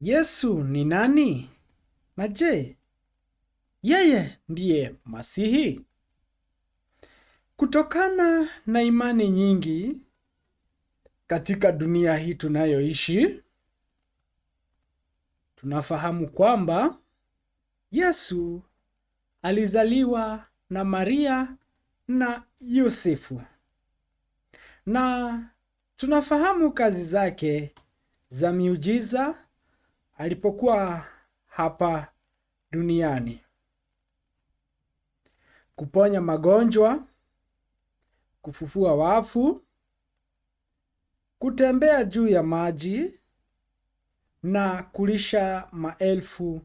Yesu ni nani? Na je, yeye ndiye Masihi? Kutokana na imani nyingi katika dunia hii tunayoishi, tunafahamu kwamba Yesu alizaliwa na Maria na Yosefu. Na tunafahamu kazi zake za miujiza alipokuwa hapa duniani. Kuponya magonjwa, kufufua wafu, kutembea juu ya maji na kulisha maelfu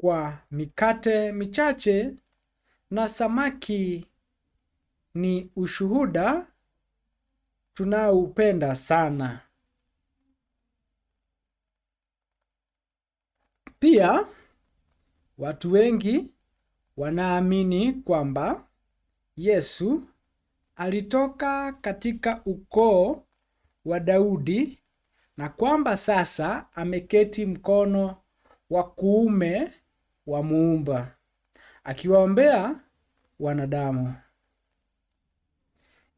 kwa mikate michache na samaki ni ushuhuda tunaoupenda sana. Pia watu wengi wanaamini kwamba Yesu alitoka katika ukoo wa Daudi na kwamba sasa ameketi mkono wa kuume wa Muumba akiwaombea wanadamu.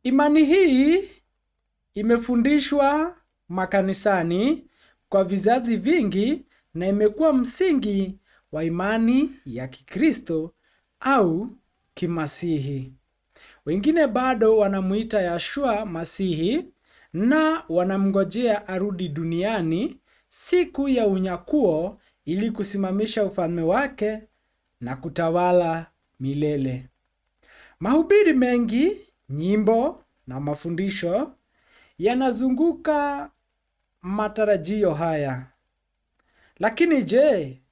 Imani hii imefundishwa makanisani kwa vizazi vingi na imekuwa msingi wa imani ya Kikristo au Kimasihi. Wengine bado wanamuita Yeshua Masihi na wanamngojea arudi duniani siku ya unyakuo ili kusimamisha ufalme wake na kutawala milele. Mahubiri mengi, nyimbo na mafundisho yanazunguka matarajio haya. Lakini je,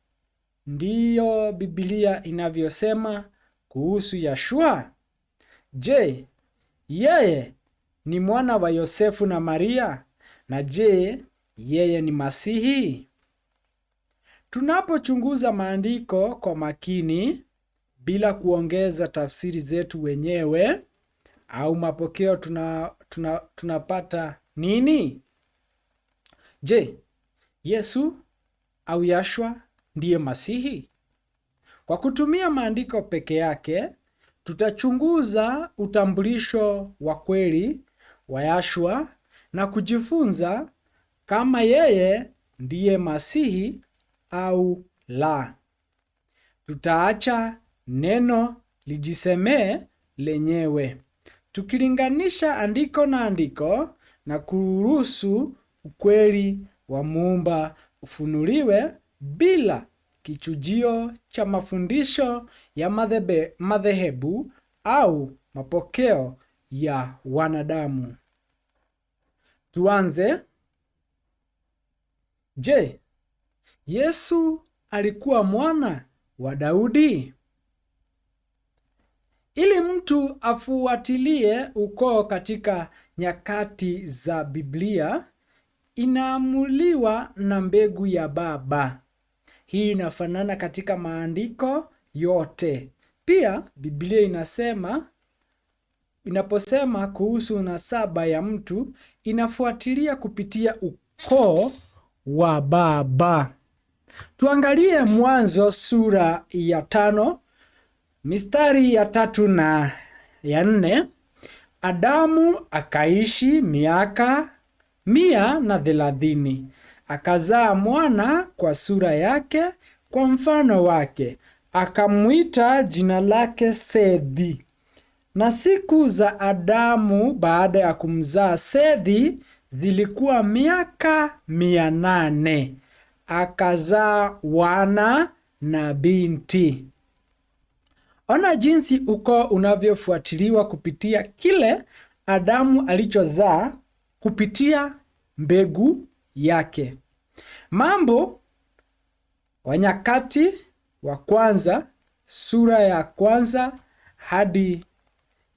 ndiyo Biblia inavyosema kuhusu Yeshua? Je, yeye ni mwana wa Yosefu na Maria? Na je, yeye ni Masihi? Tunapochunguza maandiko kwa makini bila kuongeza tafsiri zetu wenyewe au mapokeo tunapata nini? Je, Yesu au Yeshua ndiye Masihi? Kwa kutumia maandiko peke yake, tutachunguza utambulisho wa kweli wa Yeshua na kujifunza kama yeye ndiye Masihi au la. Tutaacha neno lijisemee lenyewe, tukilinganisha andiko na andiko na kuruhusu ukweli wa Muumba ufunuliwe bila kichujio cha mafundisho ya madhehebu au mapokeo ya wanadamu. Tuanze. Je, Yesu alikuwa mwana wa Daudi? Ili mtu afuatilie ukoo katika nyakati za Biblia, inaamuliwa na mbegu ya baba. Hii inafanana katika maandiko yote. Pia Biblia inaposema kuhusu nasaba ya mtu, inafuatilia kupitia ukoo wa baba. Tuangalie Mwanzo sura ya 5 mistari ya 3 na ya 4. Adamu akaishi miaka 130. Akazaa mwana kwa sura yake, kwa mfano wake. Akamwita jina lake Sethi. Na siku za Adamu baada ya kumzaa Sethi zilikuwa miaka 800. Akazaa wana na binti. Ona jinsi ukoo unavyofuatiliwa kupitia kile Adamu alichozaa kupitia mbegu yake. Mambo wa Nyakati wa kwanza sura ya 1 hadi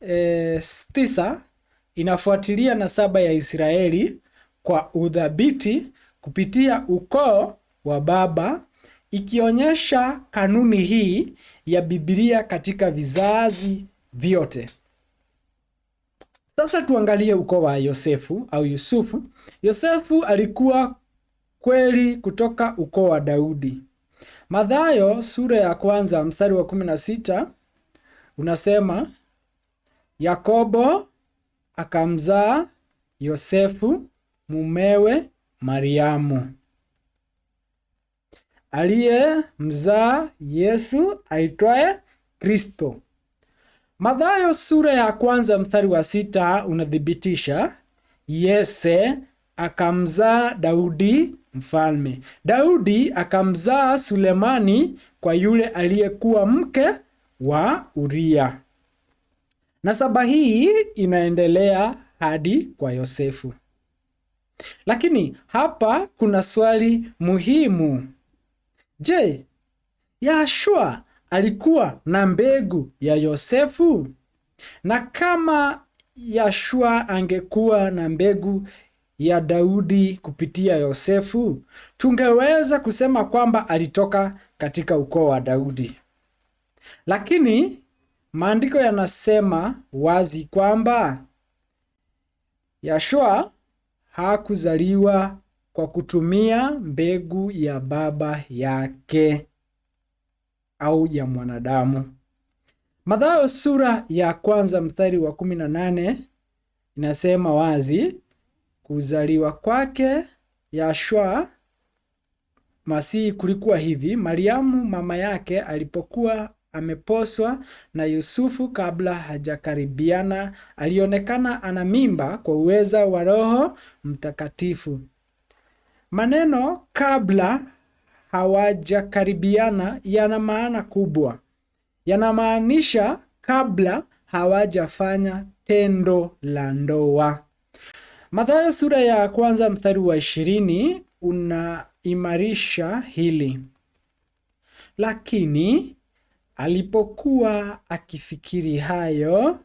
9 inafuatilia nasaba ya Israeli kwa udhabiti kupitia ukoo wa baba, ikionyesha kanuni hii ya Biblia katika vizazi vyote. Sasa tuangalie ukoo wa Yosefu au Yusufu. Yosefu alikuwa kweli kutoka ukoo wa Daudi. Mathayo sura ya kwanza mstari wa 16 unasema, Yakobo akamzaa Yosefu mumewe Mariamu, aliyemzaa Yesu aitwaye Kristo. Mathayo sura ya kwanza mstari wa 6 unathibitisha Yese akamzaa Daudi mfalme. Daudi akamzaa Sulemani kwa yule aliyekuwa mke wa Uria. Nasaba hii inaendelea hadi kwa Yosefu. Lakini hapa kuna swali muhimu. Je, Yahshua alikuwa na mbegu ya Yosefu? Na kama Yahshua angekuwa na mbegu ya Daudi kupitia Yosefu, tungeweza kusema kwamba alitoka katika ukoo wa Daudi. Lakini maandiko yanasema wazi kwamba Yahshua hakuzaliwa kwa kutumia mbegu ya baba yake au ya mwanadamu. Mathayo sura ya kwanza mstari wa 18 inasema wazi, kuzaliwa kwake Yahshua Masihi kulikuwa hivi: Mariamu mama yake alipokuwa ameposwa na Yusufu kabla hajakaribiana, alionekana ana mimba kwa uweza wa Roho Mtakatifu. Maneno kabla hawajakaribiana yana maana kubwa. Yanamaanisha kabla hawajafanya tendo la ndoa. Mathayo sura ya kwanza mstari wa 20 unaimarisha hili. Lakini alipokuwa akifikiri hayo,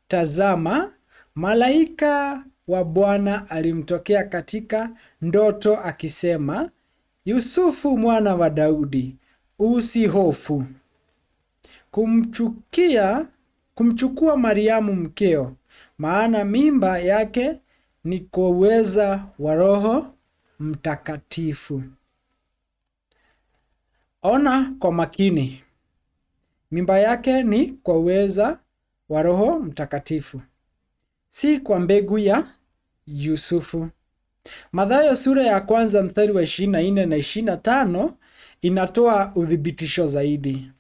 tazama, malaika wa Bwana alimtokea katika ndoto akisema, Yusufu mwana wa Daudi, usihofu kumchukua Mariamu mkeo, maana mimba yake ni kwa uweza wa Roho Mtakatifu. Ona kwa makini. Mimba yake ni kwa uweza wa Roho Mtakatifu, si kwa mbegu ya Yusufu. Mathayo sura ya kwanza mstari wa 24 na 25 inatoa uthibitisho zaidi.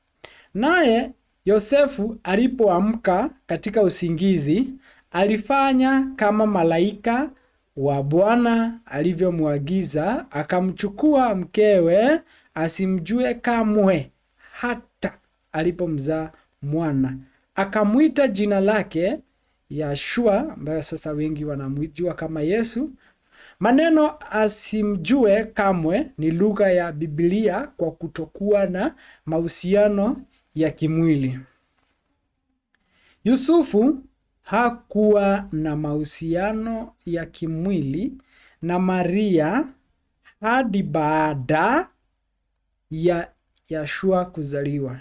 Naye Yosefu alipoamka katika usingizi, alifanya kama malaika wa Bwana alivyomwagiza, akamchukua mkewe asimjue kamwe hata alipomzaa mwana. Akamwita jina lake Yahshua, ambayo sasa wengi wanamjua kama Yesu. Maneno asimjue kamwe ni lugha ya Biblia kwa kutokuwa na mahusiano ya kimwili. Yusufu hakuwa na mahusiano ya kimwili na Maria hadi baada ya Yahshua kuzaliwa.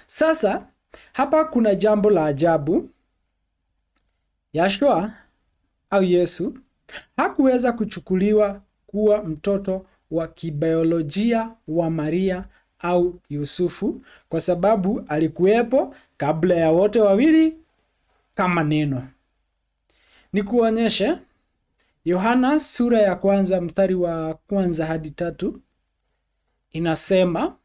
Sasa hapa kuna jambo la ajabu. Yahshua au Yesu hakuweza kuchukuliwa kuwa mtoto wa kibiolojia wa Maria au Yusufu kwa sababu alikuwepo kabla ya wote wawili kama neno. Nikuonyeshe Yohana sura ya kwanza mstari wa 1 hadi 3 inasema,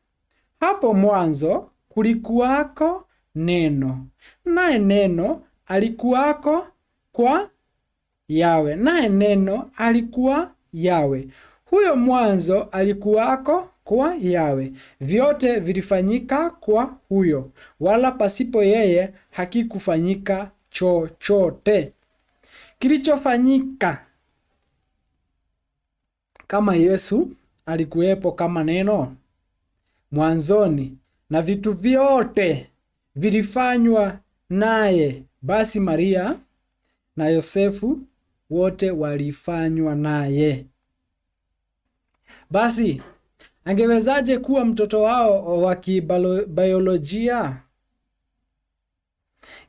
hapo mwanzo kulikuwako neno, naye neno alikuwako kwa Yawe, naye neno alikuwa Yawe. Huyo mwanzo alikuwako kwa Yawe. Vyote vilifanyika kwa huyo, wala pasipo yeye hakikufanyika chochote kilichofanyika. Kama Yesu alikuwepo kama neno mwanzoni na vitu vyote vilifanywa naye, basi Maria na Yosefu wote walifanywa naye. Basi angewezaje kuwa mtoto wao wa kibiolojia?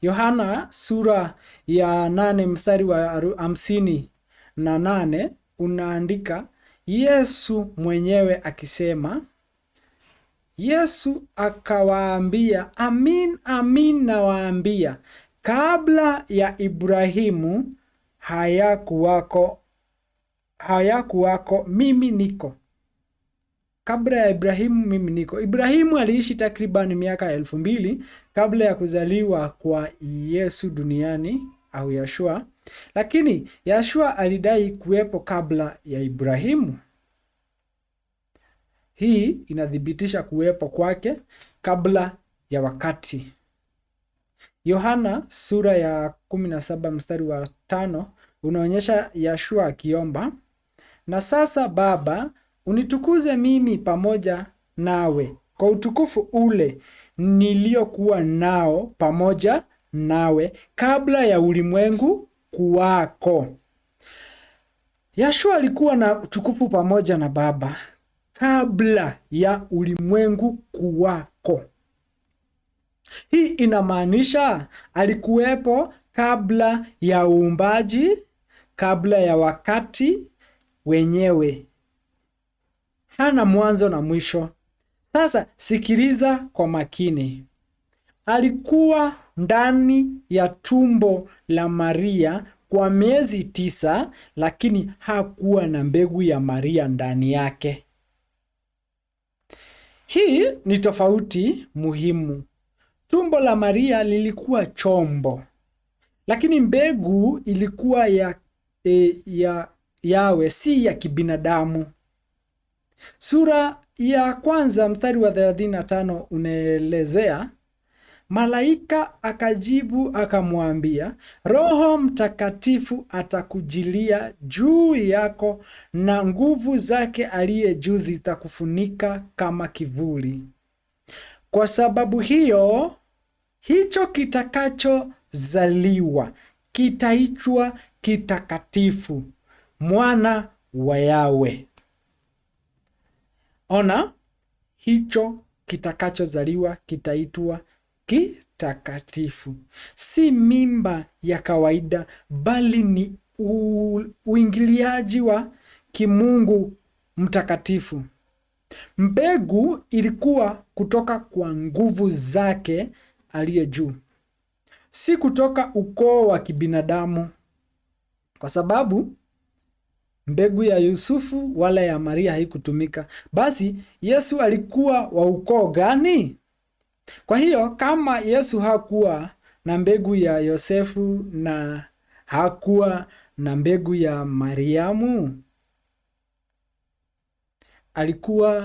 Yohana sura ya 8 mstari wa 58 unaandika, Yesu mwenyewe akisema, Yesu akawaambia, amin amin nawaambia, kabla ya Ibrahimu hayakuwako mimi niko. Kabla ya Ibrahimu mimi niko. Ibrahimu aliishi takriban miaka 2000 kabla ya kuzaliwa kwa Yesu duniani au Yeshua. Lakini Yeshua alidai kuwepo kabla ya Ibrahimu. Hii inathibitisha kuwepo kwake kabla ya wakati. Yohana sura ya 17 mstari wa 5 unaonyesha Yeshua akiomba, na sasa Baba, unitukuze mimi pamoja nawe kwa utukufu ule niliokuwa nao pamoja nawe kabla ya ulimwengu kuwako. Yeshua alikuwa na utukufu pamoja na Baba kabla ya ulimwengu kuwako. Hii inamaanisha alikuwepo kabla ya uumbaji, kabla ya wakati wenyewe. Hana mwanzo na mwisho. Sasa sikiliza kwa makini. Alikuwa ndani ya tumbo la Maria kwa miezi 9, lakini hakuwa na mbegu ya Maria ndani yake. Hii ni tofauti muhimu. Tumbo la Maria lilikuwa chombo, lakini mbegu ilikuwa yawe, si ya kibinadamu. Sura ya 1 mstari wa 35 unaelezea, malaika akajibu akamwambia, Roho Mtakatifu atakujilia juu yako na nguvu zake aliye juu zitakufunika kama kivuli. Kwa sababu hiyo, hicho kitakachozaliwa kitaitwa kitakatifu, mwana wa Yawe. Ona, hicho kitakachozaliwa kitaitwa kitakatifu. Si mimba ya kawaida, bali ni uingiliaji wa kimungu mtakatifu. Mbegu ilikuwa kutoka kwa nguvu zake aliye juu, si kutoka ukoo wa kibinadamu, kwa sababu mbegu ya Yusufu wala ya Maria haikutumika. Basi Yesu alikuwa wa ukoo gani? Kwa hiyo kama Yesu hakuwa na mbegu ya Yosefu na hakuwa na mbegu ya Mariamu, alikuwa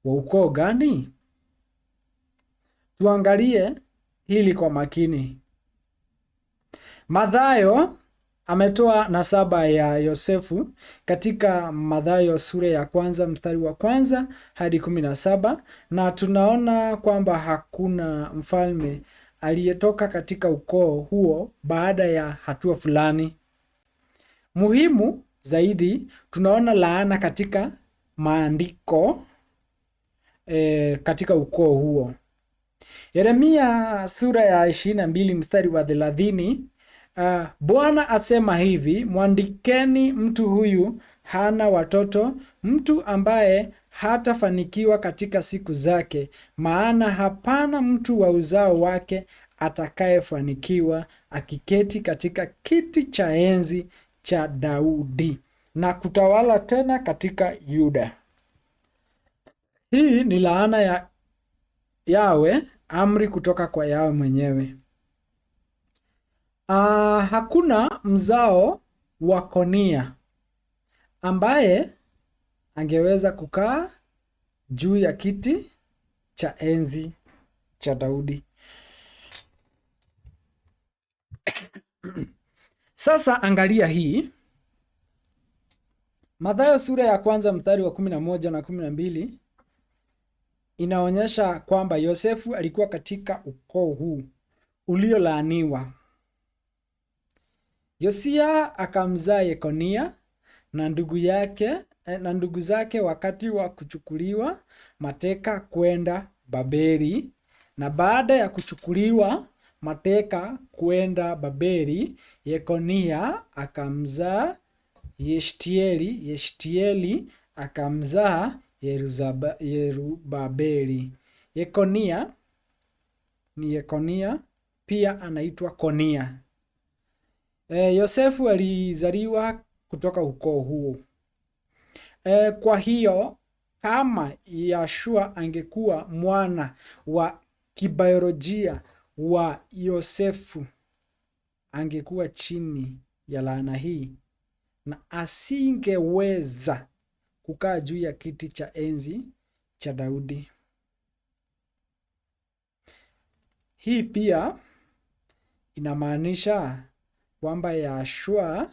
wa ukoo gani? Tuangalie hili kwa makini. Mathayo ametoa nasaba ya Yosefu katika Mathayo sura ya 1 mstari wa 1 hadi 17, na tunaona kwamba hakuna mfalme aliyetoka katika ukoo huo baada ya hatua fulani. Muhimu zaidi, tunaona laana katika maandiko katika ukoo huo. Yeremia sura ya 22 mstari wa 30, Bwana asema hivi, mwandikeni mtu huyu hana watoto, mtu ambaye hatafanikiwa katika siku zake, maana hapana mtu wa uzao wake atakayefanikiwa akiketi katika kiti cha enzi cha Daudi na kutawala tena katika Yuda. Hii ni laana ya Yawe, amri kutoka kwa Yawe mwenyewe. Hakuna mzao wa Konia ambaye angeweza kukaa juu ya kiti cha enzi cha Daudi. Sasa angalia hii. Mathayo sura ya 1 mstari wa 11 na 12 inaonyesha kwamba Yosefu alikuwa katika ukoo huu uliolaaniwa. Yosia akamzaa Yekonia na ndugu zake wakati wa kuchukuliwa mateka kwenda Babeli, na baada ya kuchukuliwa mateka kwenda Babeli, Yekonia akamzaa Yeshtieli. Yeshtieli akamzaa Yerubabeli. Yekonia ni Yekonia, pia anaitwa Konia. Yosefu alizaliwa kutoka ukoo huo. Kwa hiyo kama Yashua angekuwa mwana wa kibiolojia wa Yosefu, angekuwa chini ya laana hii na asingeweza kukaa juu ya kiti cha enzi cha Daudi. Hii pia inamaanisha kwamba Yashua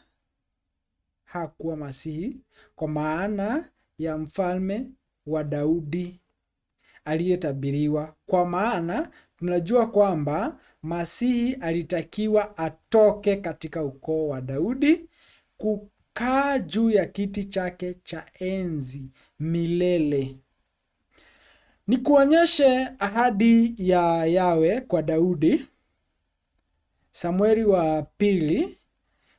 hakuwa Masihi kwa maana ya mfalme wa Daudi aliyetabiriwa, kwa maana tunajua kwamba Masihi alitakiwa atoke katika ukoo wa Daudi kukaa juu ya kiti chake cha enzi milele. Ni kuonyeshe ahadi ya Yawe kwa Daudi. Samueli wa pili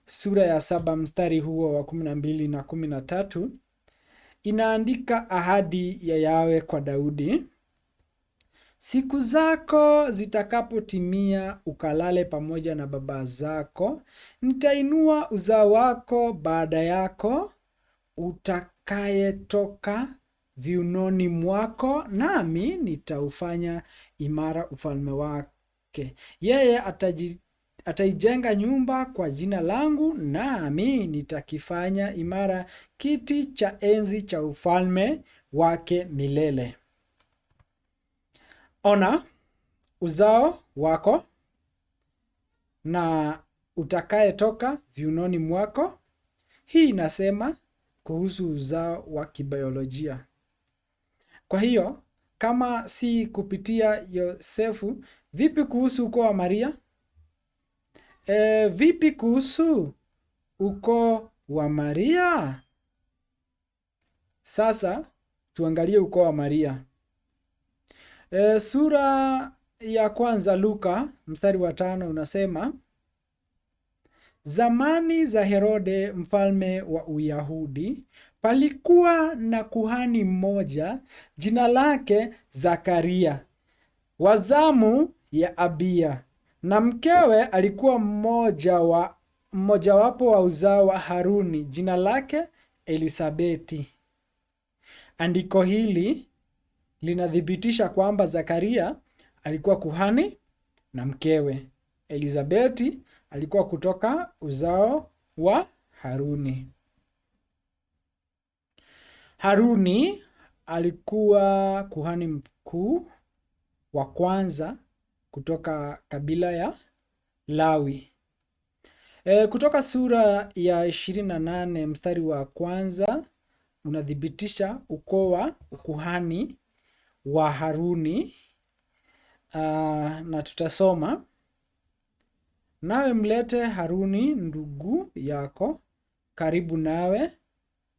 sura ya 7 mstari huo wa 12 na 13 inaandika ahadi ya Yawe kwa Daudi. Siku zako zitakapotimia ukalale pamoja na baba zako, nitainua uzao wako baada yako utakayetoka viunoni mwako, nami nitaufanya imara ufalme wake. Yeye ataijenga nyumba kwa jina langu, nami nitakifanya imara kiti cha enzi cha ufalme wake milele. Ona, uzao wako na utakayetoka viunoni mwako. Hii inasema kuhusu uzao wa kibiolojia. Kwa hiyo, kama si kupitia Yosefu, vipi kuhusu ukoo wa Maria? Vipi kuhusu ukoo wa Maria? Sasa tuangalie ukoo wa Maria. Sura ya 1 Luka mstari wa 5 unasema, zamani za Herode mfalme wa Uyahudi, palikuwa na kuhani mmoja jina lake Zakaria, wa zamu ya Abia, na mkewe alikuwa mmojawapo wa uzao wa Haruni, jina lake Elisabeti. Andiko hili linathibitisha kwamba Zakaria alikuwa kuhani na mkewe Elisabeti alikuwa kutoka uzao wa Haruni. Haruni alikuwa kuhani mkuu wa kwanza kutoka kabila ya Lawi. Kutoka sura ya 28 mstari wa 1 unathibitisha ukoo wa ukuhani wa Haruni. Na tutasoma, nawe mlete Haruni ndugu yako karibu nawe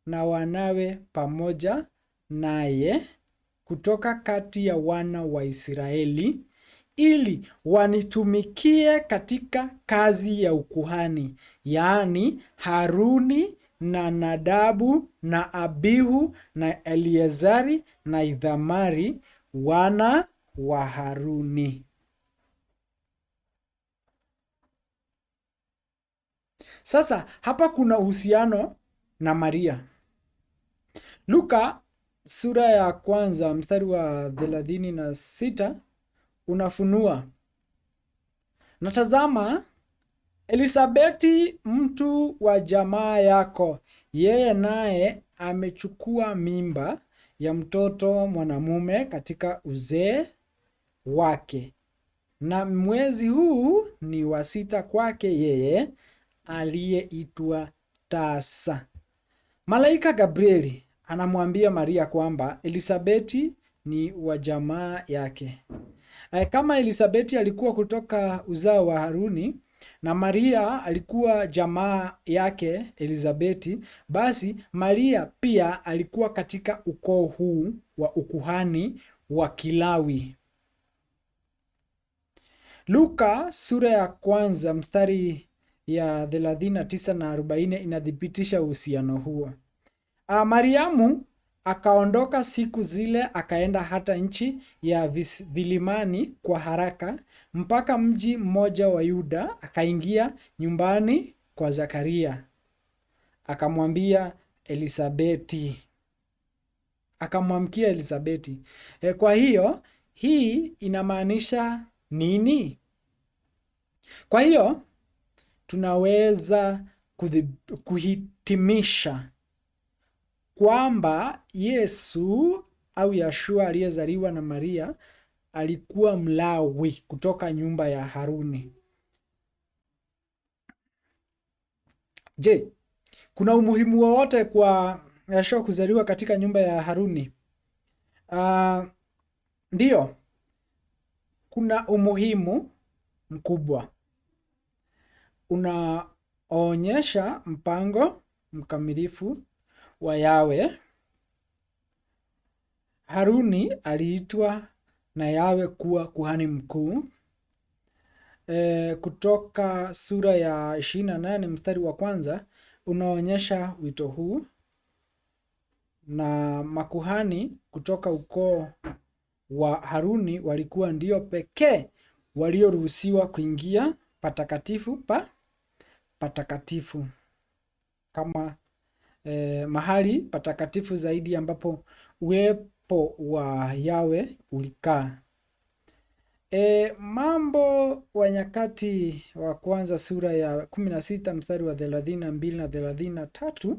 na wanawe pamoja naye kutoka kati ya wana wa Israeli, ili wanitumikie katika kazi ya ukuhani, yaani Haruni na Nadabu na Abihu na Eliezari na Ithamari wana wa Haruni. Sasa hapa kuna uhusiano na Maria. Luka sura ya 1 mstari wa 36 unafunua, na tazama, Elisabeti mtu wa jamaa yako, yeye naye amechukua mimba ya mtoto mwanamume katika uzee wake, na mwezi huu ni wa 6 kwake yeye aliyeitwa tasa. Malaika Gabrieli anamwambia Maria kwamba Elisabeti ni wa jamaa yake. Kama Elisabeti alikuwa kutoka uzao wa Haruni na Maria alikuwa jamaa yake Elisabeti, basi Maria pia alikuwa katika ukoo huu wa ukuhani wa Kilawi. Luka sura ya 1 mstari ya 39 na 40 inathibitisha uhusiano huo. Mariamu akaondoka siku zile akaenda hata nchi ya vilimani kwa haraka mpaka mji mmoja wa Yuda, akaingia nyumbani kwa Zakaria. Akamwamkia Elisabeti. Kwa hiyo hii inamaanisha nini? Kwa hiyo tunaweza kuhitimisha kwamba Yesu au Yeshua aliyezaliwa na Maria alikuwa Mlawi kutoka nyumba ya Haruni. Je, kuna umuhimu wowote kwa Yeshua kuzaliwa katika nyumba ya Haruni? Ndiyo, kuna umuhimu mkubwa. Unaonyesha mpango mkamilifu wa Yawe. Haruni aliitwa na Yawe kuwa kuhani mkuu. Kutoka sura ya 28 mstari wa 1 unaonyesha wito huu, na makuhani kutoka ukoo wa Haruni walikuwa ndio pekee walioruhusiwa kuingia patakatifu pa patakatifu, kama mahali patakatifu zaidi ambapo uwepo wa Yawe ulikaa. Mambo wa Nyakati wa kwanza sura ya 16 mstari wa 32 na 33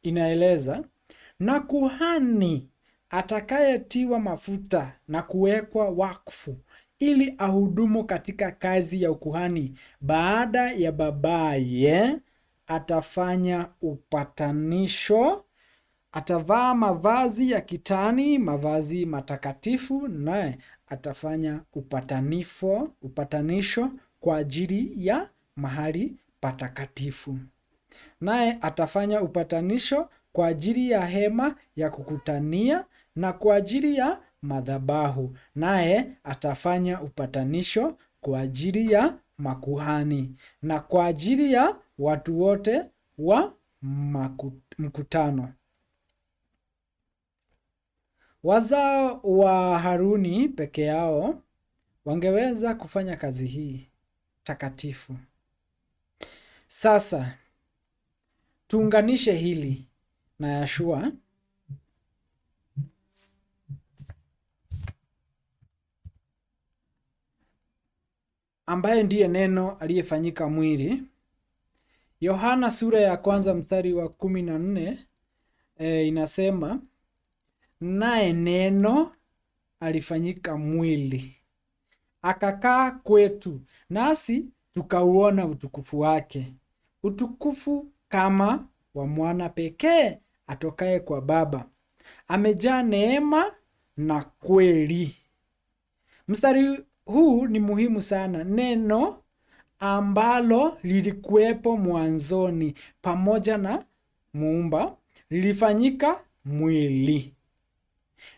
inaeleza, na kuhani atakayetiwa mafuta na kuwekwa wakfu ili ahudumu katika kazi ya ukuhani baada ya babaye atafanya upatanisho. Atavaa mavazi ya kitani, mavazi matakatifu, naye atafanya upatanisho kwa ajili ya mahali patakatifu. Naye atafanya upatanisho kwa ajili ya hema ya kukutania na kwa ajili ya madhabahu. Naye atafanya upatanisho kwa ajili ya makuhani na kwa ajili ya watu wote wa mkutano. Wazao wa Haruni peke yao wangeweza kufanya kazi hii takatifu. Sasa tuunganishe hili na Yeshua ambaye ndiye neno aliyefanyika mwili. Yohana sura ya 1 mstari wa 14 inasema, naye neno alifanyika mwili akakaa kwetu, nasi tukauona utukufu wake, utukufu kama wa mwana pekee atokaye kwa Baba, amejaa neema na kweli. Mstari huu ni muhimu sana. Neno ambalo lilikuwepo mwanzoni pamoja na Muumba lilifanyika mwili.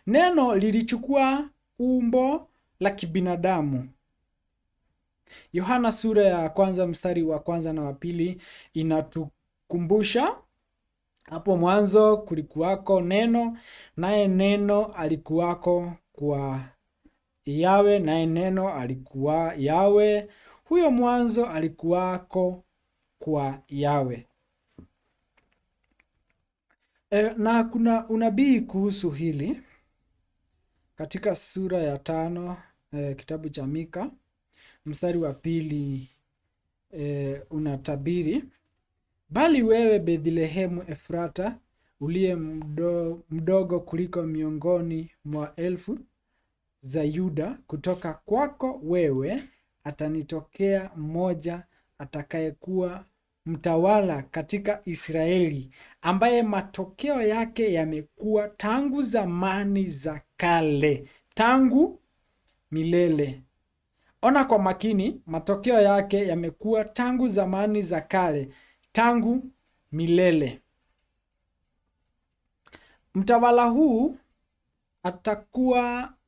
Neno lilichukua umbo la kibinadamu. Yohana sura ya 1 mstari wa 1 na wa 2 inatukumbusha, hapo mwanzo kulikuwako neno, naye neno alikuwako kwa Yawe, naye neno alikuwa Yawe. Huyo mwanzo alikuwako kwa Yawe. Na kuna unabii kuhusu hili katika sura ya 5 kitabu cha Mika mstari wa 2 unatabiri, bali wewe Bethlehemu Efrata uliye mdogo kuliko miongoni mwa elfu za Yuda, kutoka kwako wewe atanitokea mmoja atakayekuwa mtawala katika Israeli, ambaye matokeo yake yamekuwa tangu zamani za kale, tangu milele. Ona kwa makini, matokeo yake yamekuwa tangu zamani za kale, tangu milele. Mtawala huu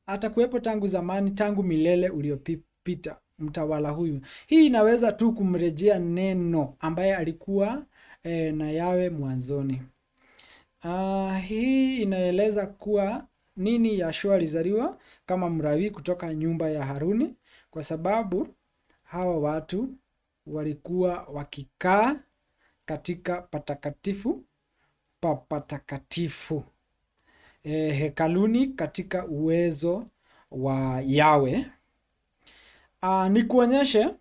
atakuwepo tangu zamani, tangu milele uliopita. mtawala huyu. Hii inaweza tu kumrejea neno ambaye alikuwa na Yawe mwanzoni. Hii inaeleza kuwa nini Yashua alizaliwa kama Mlawi kutoka nyumba ya Haruni, kwa sababu hawa watu walikuwa wakikaa katika patakatifu pa patakatifu, hekaluni katika uwezo wa Yawe. Nikuonyeshe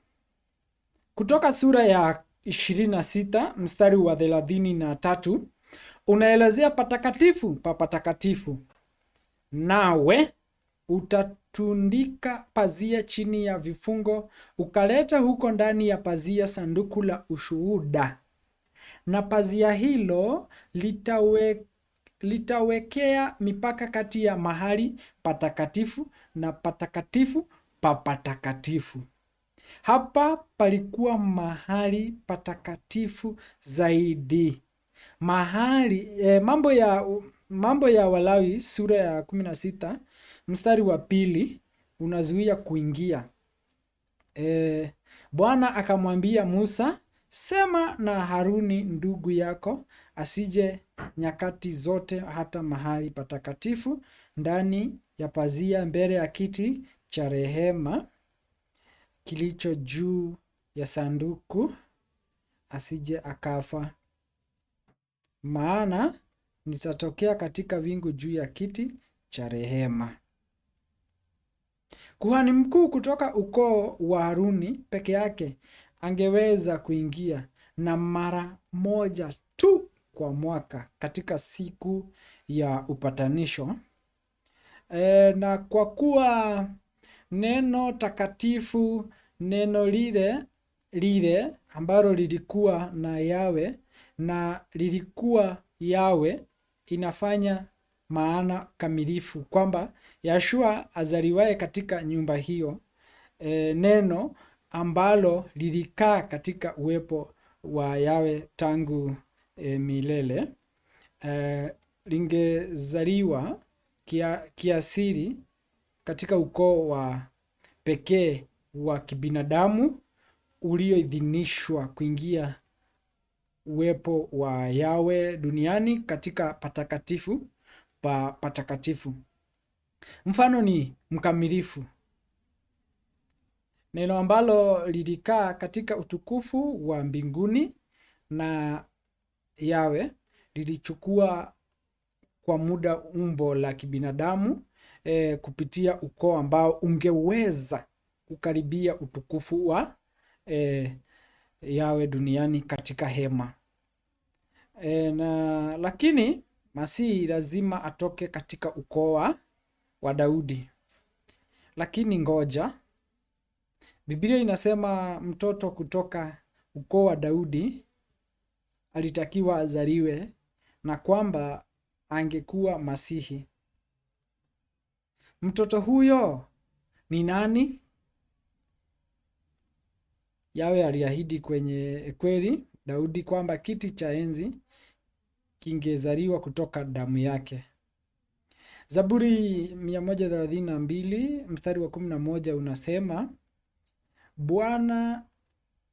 kutoka sura ya 26 mstari wa 33 unaelezea patakatifu pa patakatifu. Nawe utatundika pazia chini ya vifungo, ukaleta huko ndani ya pazia sanduku la ushuhuda, na pazia hilo litawekea mipaka kati ya mahali patakatifu na patakatifu pa patakatifu. Hapa palikuwa mahali patakatifu zaidi. Mambo ya Walawi sura ya 16 mstari wa 2 unazuia kuingia. Bwana akamwambia Musa, sema na Haruni ndugu yako asije nyakati zote hata mahali patakatifu ndani ya pazia mbele ya kiti cha rehema kilicho juu ya sanduku, asije akafa. Maana nitatokea katika wingu juu ya kiti cha rehema. Kuhani mkuu kutoka ukoo wa Haruni peke yake angeweza kuingia, na mara moja tu kwa mwaka katika siku ya upatanisho. Na kwa kuwa neno takatifu, neno lile ambalo lilikuwa na Yawe na lilikuwa Yawe, inafanya maana kamilifu kwamba Yashua azaliwaye katika nyumba hiyo, neno ambalo lilikaa katika uwepo wa Yawe tangu milele, lingezaliwa kiasiri katika ukoo wa pekee wa kibinadamu ulioidhinishwa kuingia uwepo wa Yawe duniani katika patakatifu pa patakatifu. Mfano ni mkamilifu, neno ambalo lilikaa katika utukufu wa mbinguni, na Yawe lilichukua kwa muda umbo la kibinadamu kupitia ukoo ambao ungeweza kukaribia utukufu wa Yawe duniani katika hema. Lakini Masihi lazima atoke katika ukoo wa Daudi. Lakini ngoja, Biblia inasema mtoto kutoka ukoo wa Daudi alitakiwa azaliwe na kwamba angekuwa Masihi. Mtoto huyo ni nani? Yawe aliahidi kwenye kweli Daudi kwamba kiti cha enzi kingezaliwa kutoka damu yake. Zaburi 132 mstari wa 11 unasema, Bwana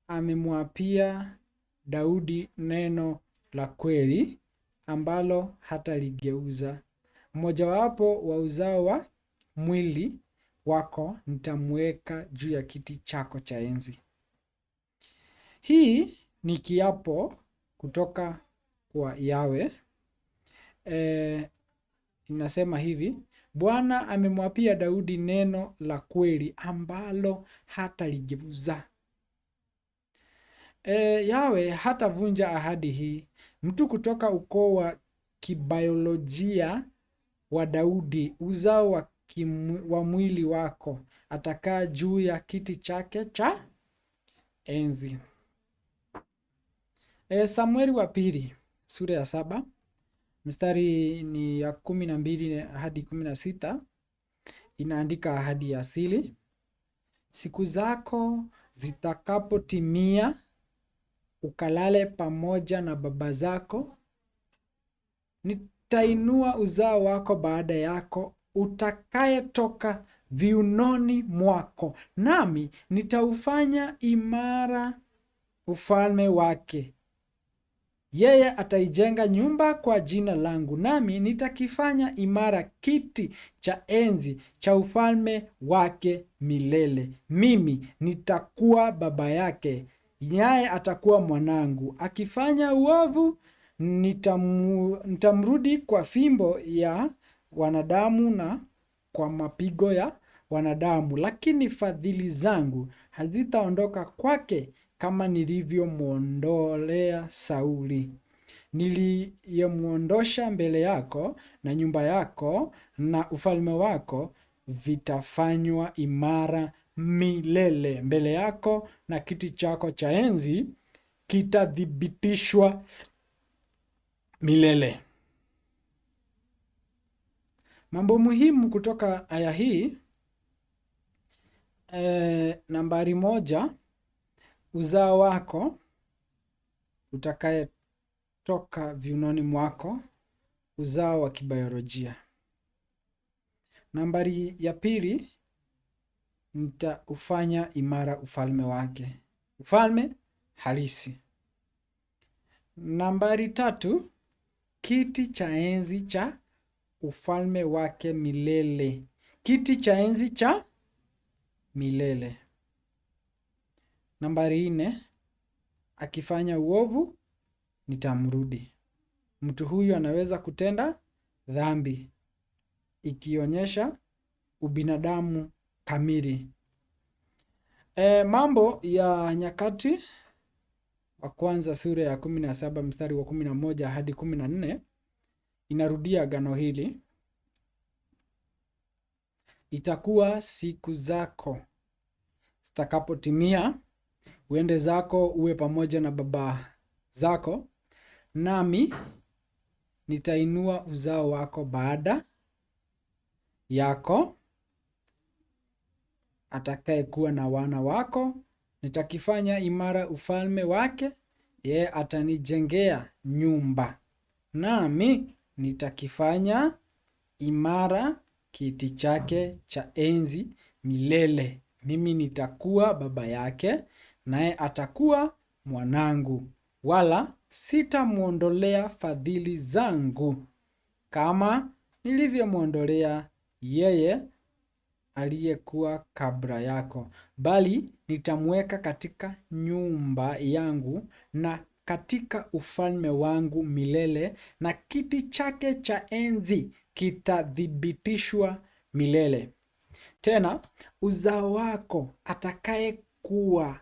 amemwapia Daudi neno la kweli ambalo hata ligeuza. Mmojawapo wa uzao wa mwili wako nitamweka juu ya kiti chako cha enzi. Hii ni kiapo kutoka kwa Yawe. Inasema hivi, Bwana amemwapia Daudi neno la kweli ambalo hata ligeuza. Yawe hatavunja ahadi hii. Mtu kutoka ukoo wa kibiolojia wa Daudi, uzao wa mwili wako, atakaa juu ya kiti chake cha enzi. Samueli wa pili sura ya 7 mstari ni ya 12 hadi 16 inaandika ahadi ya asili. Siku zako zitakapotimia, ukalale pamoja na baba zako, nitainua uzao wako baada yako, utakayetoka viunoni mwako, nami nitaufanya imara ufalme wake. Yeye ataijenga nyumba kwa jina langu, nami nitakifanya imara kiti cha enzi cha ufalme wake milele. Mimi nitakuwa baba yake, naye atakuwa mwanangu. Akifanya uovu, nitamrudi kwa fimbo ya wanadamu na kwa mapigo ya wanadamu, lakini fadhili zangu hazitaondoka kwake kama nilivyomwondolea Sauli. Niliyemwondosha mbele yako, na nyumba yako na ufalme wako vitafanywa imara milele mbele yako, na kiti chako cha enzi kitathibitishwa milele. Mambo muhimu kutoka aya hii. Nambari 1, uzao wako utakayetoka viunoni mwako, uzao wa kibiolojia. Nambari ya 2, nitaufanya imara ufalme wake, ufalme halisi. Nambari 3, kiti cha enzi cha ufalme wake milele, kiti cha enzi cha milele. Nambari 4, akifanya uovu nitamrudi. Mtu huyu anaweza kutenda dhambi, ikionyesha ubinadamu kamili. Mambo ya Nyakati wa kwanza sura ya 17 mstari wa 11 hadi 14 inarudia agano hili. Itakuwa siku zako zitakapotimia, uende zako uwe pamoja na baba zako, nami nitainua uzao wako baada yako, atakayekuwa na wana wako. Nitakifanya imara ufalme wake, yeye atanijengea nyumba, nami nitakifanya imara kiti chake cha enzi milele. Mimi nitakuwa baba yake, naye atakuwa mwanangu, wala sitamwondolea fadhili zangu kama nilivyomwondolea yeye aliyekuwa kabla yako, bali nitamweka katika nyumba yangu na katika ufalme wangu milele, na kiti chake cha enzi kitathibitishwa milele. Tena uzao wako atakayekuwa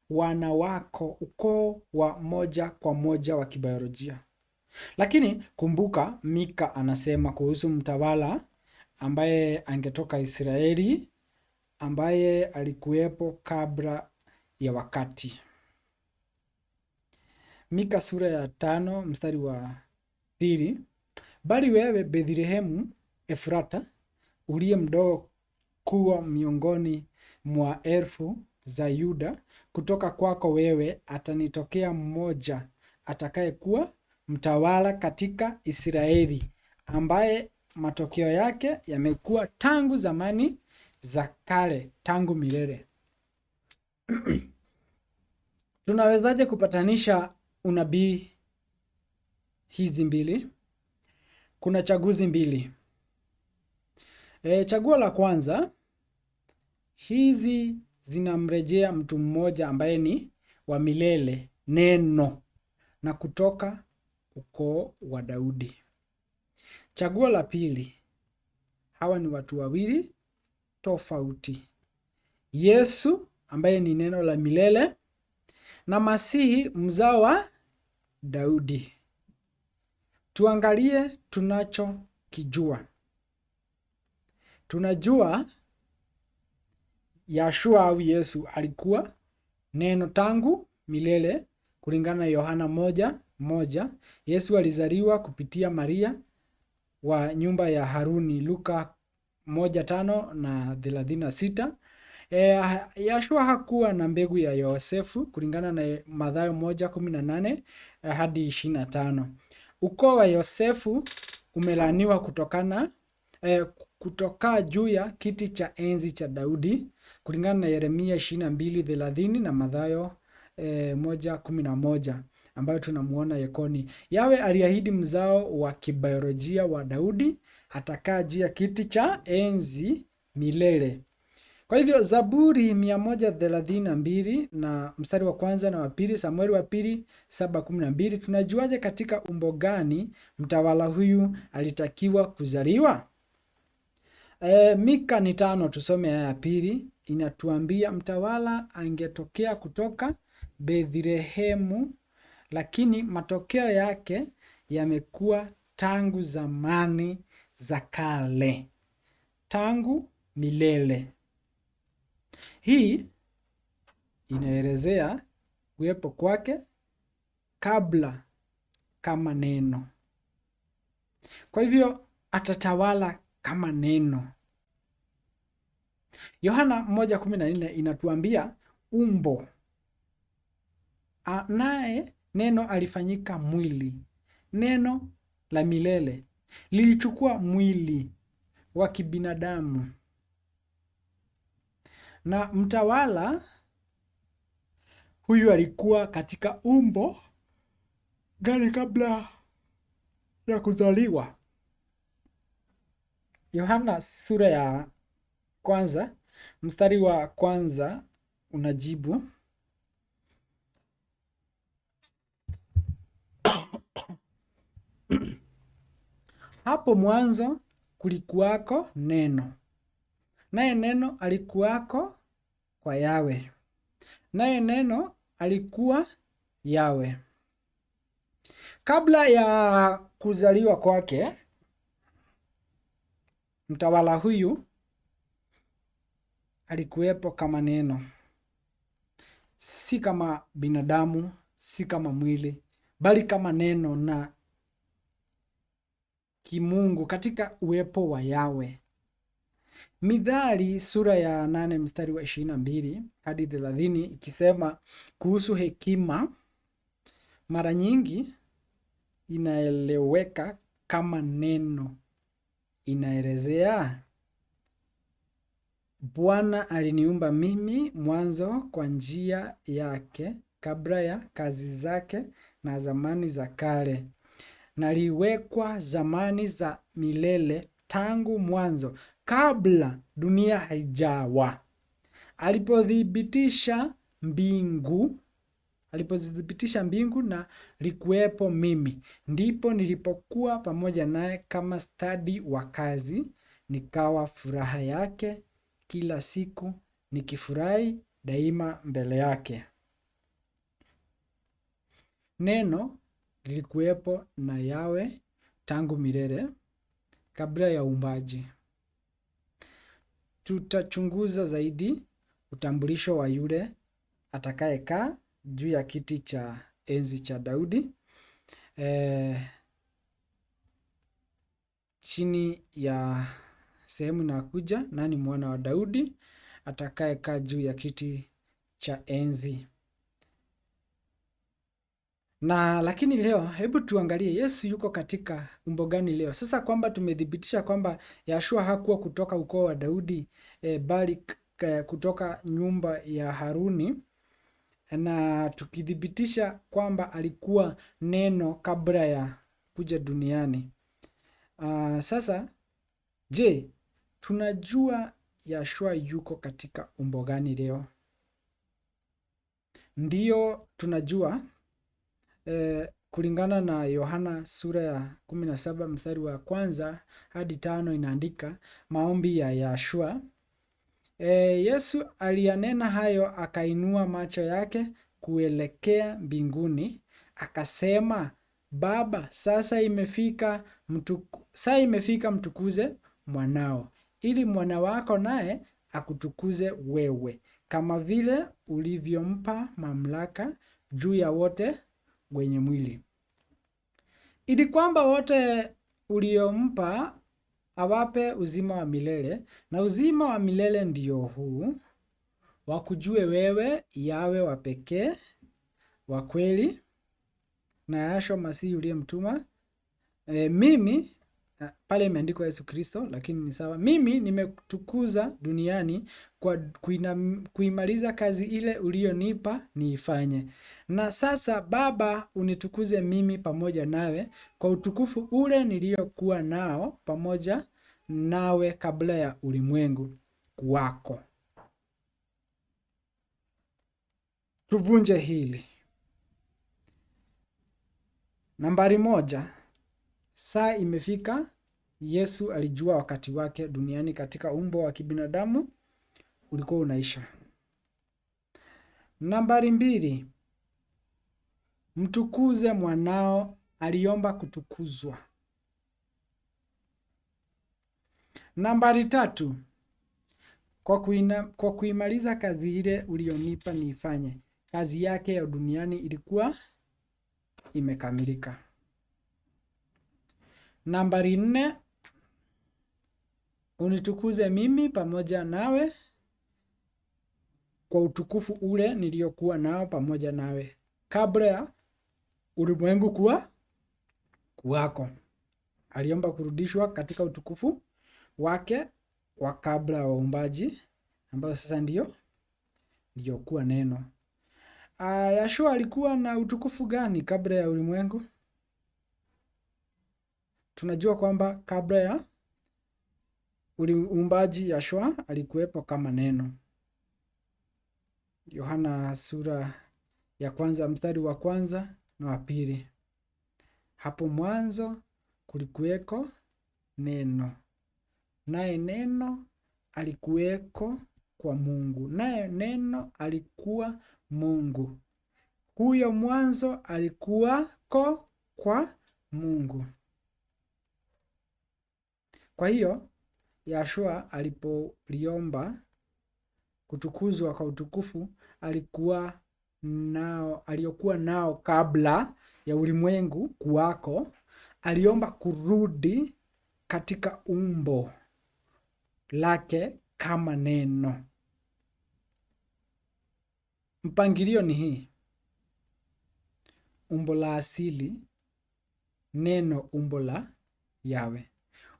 wana wako, ukoo wa moja kwa moja wa kibiolojia. Lakini kumbuka, Mika anasema kuhusu mtawala ambaye angetoka Israeli, ambaye alikuwepo kabla ya wakati. Mika sura ya 5 mstari wa 2, bali wewe Bethlehemu Efrata, uliye mdogo kuwa miongoni mwa elfu za Yuda, kutoka kwako wewe atanitokea mmoja atakayekuwa mtawala katika Israeli, ambaye matokeo yake yamekuwa tangu zamani za kale, tangu milele. Tunawezaje kupatanisha unabii hizi mbili? Kuna chaguzi mbili. Chaguo la kwanza, hizi zinamrejea mtu mmoja ambaye ni wa milele, neno, na kutoka ukoo wa Daudi. Chaguo la pili, hawa ni watu wawili tofauti, Yesu ambaye ni neno la milele, na Masihi mzao wa Daudi. Tuangalie tunachokijua. Tunajua Yashua au Yesu alikuwa neno tangu milele kulingana na Yohana 1:1. Yesu alizaliwa kupitia Maria wa nyumba ya Haruni, Luka 1:5 na 36. Yashua hakuwa na mbegu ya Yosefu kulingana na Mathayo 1:18 hadi 25. Ukoo wa Yosefu umelaaniwa kutokaa juu ya kiti cha enzi cha Daudi kulingana na Yeremia 22:30 na Mathayo 1:11 ambayo tunamuona Yekoni. Yawe aliahidi mzao wa kibiolojia wa Daudi atakaa juu ya kiti cha enzi milele. Kwa hivyo Zaburi 132 na mstari wa kwanza na wa pili, Samueli wa pili 7:12, tunajuaje katika umbo gani mtawala huyu alitakiwa kuzaliwa? Mika 5 tusome aya ya pili, inatuambia mtawala angetokea kutoka Bethlehemu, lakini matokeo yake yamekuwa tangu zamani za kale, tangu milele. Hii inaelezea kuwepo kwake kabla kama neno. Kwa hivyo atatawala kama neno. Yohana 1:14 inatuambia umbo. Naye neno alifanyika mwili. Neno la milele lilichukua mwili wa kibinadamu. Na mtawala huyu alikuwa katika umbo gani kabla ya kuzaliwa? Yohana sura ya kwanza mstari wa kwanza unajibu. Hapo mwanzo kulikuwako neno, naye neno alikuwako kwa Yawe, naye neno alikuwa Yawe. Kabla ya kuzaliwa kwake, mtawala huyu alikuwepo kama neno, si kama binadamu, si kama mwili, bali kama neno na kimungu katika uwepo wa Yawe. Mithali sura ya 8 mstari wa 22 hadi 30 ikisema kuhusu hekima, mara nyingi inaeleweka kama neno. Inaelezea Bwana aliniumba mimi mwanzo kwa njia yake, kabla ya kazi zake na zamani za kale. Naliwekwa zamani za milele tangu mwanzo, kabla dunia haijawa. Alipozithibitisha mbingu na likuwepo mimi, ndipo nilipokuwa pamoja naye kama stadi wa kazi, nikawa furaha yake kila siku, nikifurahi daima mbele yake. Neno lilikuwepo na Yawe tangu milele kabla ya uumbaji. Tutachunguza zaidi utambulisho wa yule atakayekaa juu ya kiti cha enzi cha Daudi chini ya sehemu inakuja nani mwana wa Daudi atakayekaa juu ya kiti cha enzi. Na lakini leo hebu tuangalie Yesu yuko katika umbo gani leo. Sasa kwamba tumethibitisha kwamba Yahshua hakuwa kutoka ukoo wa Daudi bali kutoka nyumba ya Haruni, na tukithibitisha kwamba alikuwa neno kabla ya kuja duniani. Sasa je, tunajua Yahshua yuko katika umbo gani leo? Ndiyo, tunajua. Kulingana na Yohana sura ya 17 mstari wa kwanza hadi 5 inaandika maombi ya Yahshua. Yesu aliyanena hayo, akainua macho yake kuelekea mbinguni, akasema, Baba, sasa imefika, mtukuze mwanao, ili mwana wako naye akutukuze wewe, kama vile ulivyompa mamlaka juu ya wote wenye mwili, ili kwamba wote uliompa awape uzima wa milele. Na uzima wa milele ndio huu, wakujue wewe Yawe wa pekee wa kweli, na Yahshua Masihi uliyemtuma mimi pale imeandikwa Yesu Kristo, lakini ni sawa. Mimi nimetukuza duniani kwa kuimaliza kazi ile ulionipa niifanye. Na sasa Baba, unitukuze mimi pamoja nawe kwa utukufu ule niliokuwa nao pamoja nawe kabla ya ulimwengu wako. Tuvunje hili. Nambari 1. Saa imefika. Yesu alijua wakati wake duniani katika umbo wa kibinadamu ulikuwa unaisha. Nambari 2. Mtukuze mwanao, aliomba kutukuzwa. Nambari 3. Kwa kuimaliza kazi ile ulionipa niifanye. Kazi yake ya duniani ilikuwa imekamilika. Nambari 4. Unitukuze mimi pamoja nawe kwa utukufu ule niliokuwa nao pamoja nawe kabla ya ulimwengu kuwako. Aliomba kurudishwa katika utukufu wake wa kabla wa uumbaji, ambao sasa ndio kuwa neno. Yeshua alikuwa na utukufu gani kabla ya ulimwengu? Tunajua kwamba kabla ya uumbaji Yeshua alikuwepo kama neno. Yohana sura ya 1 mstari wa 1 na wa 2. Hapo mwanzo kulikuweko neno, naye neno alikuweko kwa Mungu, naye neno alikuwa Mungu. Huyo mwanzo alikuwako kwa Mungu. Kwa hiyo Yeshua alipoliomba kutukuzwa kwa utukufu aliokuwa nao kabla ya ulimwengu kuwako, aliomba kurudi katika umbo lake kama neno. Mpangilio ni hii: umbo la asili, neno umbo la Yawe.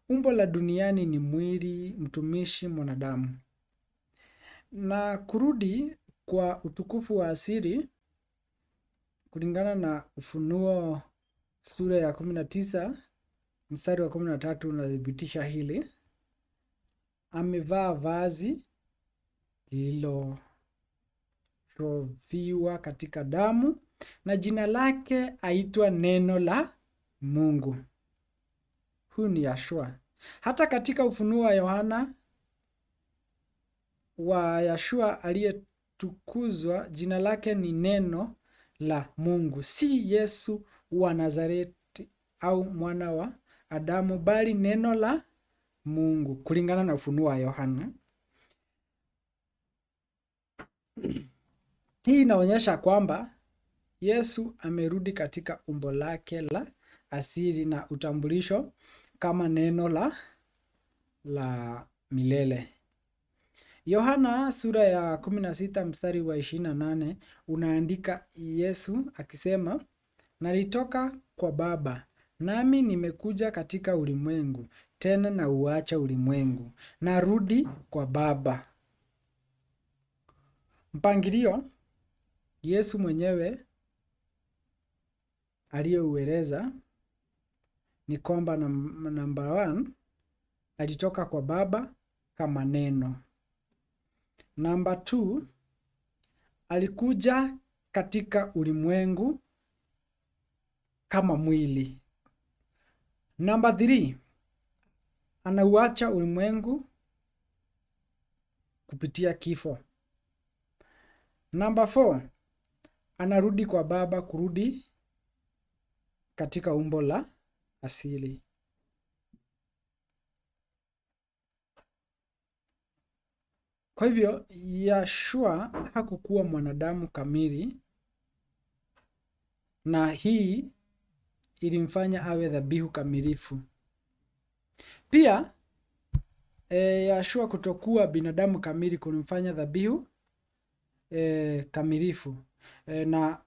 Umbo la duniani ni mwili, mtumishi, mwanadamu. Na kurudi kwa utukufu wa asili kulingana na Ufunuo sura ya 19 mstari wa 13 unathibitisha hili. Amevaa vazi lililoviwa katika damu na jina lake aitwa Neno la Mungu. Huyu ni Yeshua. Hata katika Ufunuo wa Yohana wa Yeshua aliyetukuzwa, jina lake ni Neno la Mungu, si Yesu wa Nazareti au mwana wa Adamu, bali Neno la Mungu kulingana na Ufunuo wa Yohana. Hii inaonyesha kwamba Yesu amerudi katika umbo lake la asili na utambulisho kama neno la milele. Yohana sura ya 16 mstari wa 28 unaandika Yesu akisema, nalitoka kwa Baba, nami nimekuja katika ulimwengu, tena na uacha ulimwengu, narudi kwa Baba. Mpangilio Yesu mwenyewe aliyeueleza ni kwamba namba 1 alitoka kwa Baba kama neno. Namba 2 alikuja katika ulimwengu kama mwili. Namba 3 anauacha ulimwengu kupitia kifo. Namba 4 anarudi kwa Baba, kurudi katika umbo la asili. Kwa hivyo Yeshua hakukuwa mwanadamu kamili, na hii ilimfanya awe dhabihu kamilifu. Pia Yeshua kutokuwa binadamu kamili kulimfanya dhabihu kamilifu. Na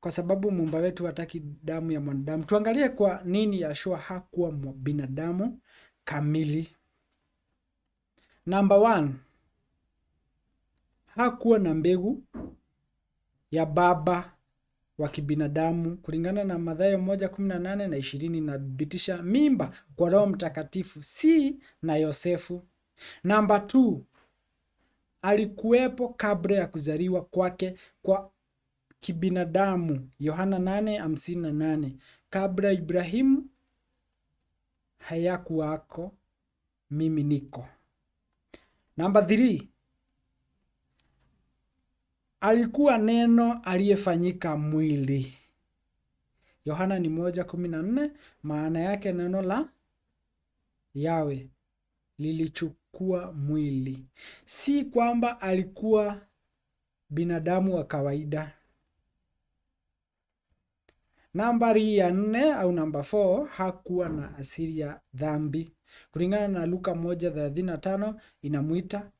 kwa sababu Muumba wetu hataki damu ya mwanadamu. Tuangalie kwa nini Yahshua hakuwa binadamu kamili. Number 1, hakuwa na mbegu ya baba wa kibinadamu kulingana na Mathayo 1:18 na 20, inathibitisha mimba kwa Roho Mtakatifu, si na Yosefu. Number 2, alikuwepo kabla ya kuzaliwa kwake kwa kibinadamu, Yohana 8:58. Kabla Ibrahimu hayakuwako, mimi niko. Number 3, alikuwa neno aliyefanyika mwili. Yohana 1:14, maana yake neno la Yawe lilichukua mwili. Si kwamba alikuwa binadamu wa kawaida. Nambari ya 4 au number 4, hakuwa na asili ya dhambi. Kulingana na Luka 1:35 inamuita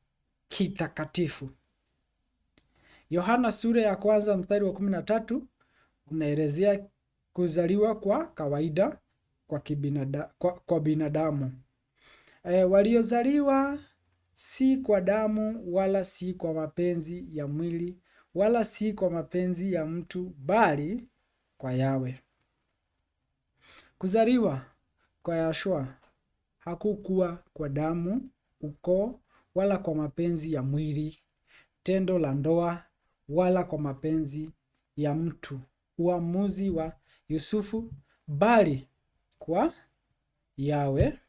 kitakatifu. Yohana sura ya 1 mstari wa 13 unaelezea kuzaliwa kwa kawaida kwa binadamu. Waliozaliwa si kwa damu wala si kwa mapenzi ya mwili wala si kwa mapenzi ya mtu, bali kwa Yawe. Kuzaliwa kwa Yahshua hakukuwa kwa damu, ukoo, wala kwa mapenzi ya mwili, tendo la ndoa, wala kwa mapenzi ya mtu, uamuzi wa Yusufu, bali kwa Yawe.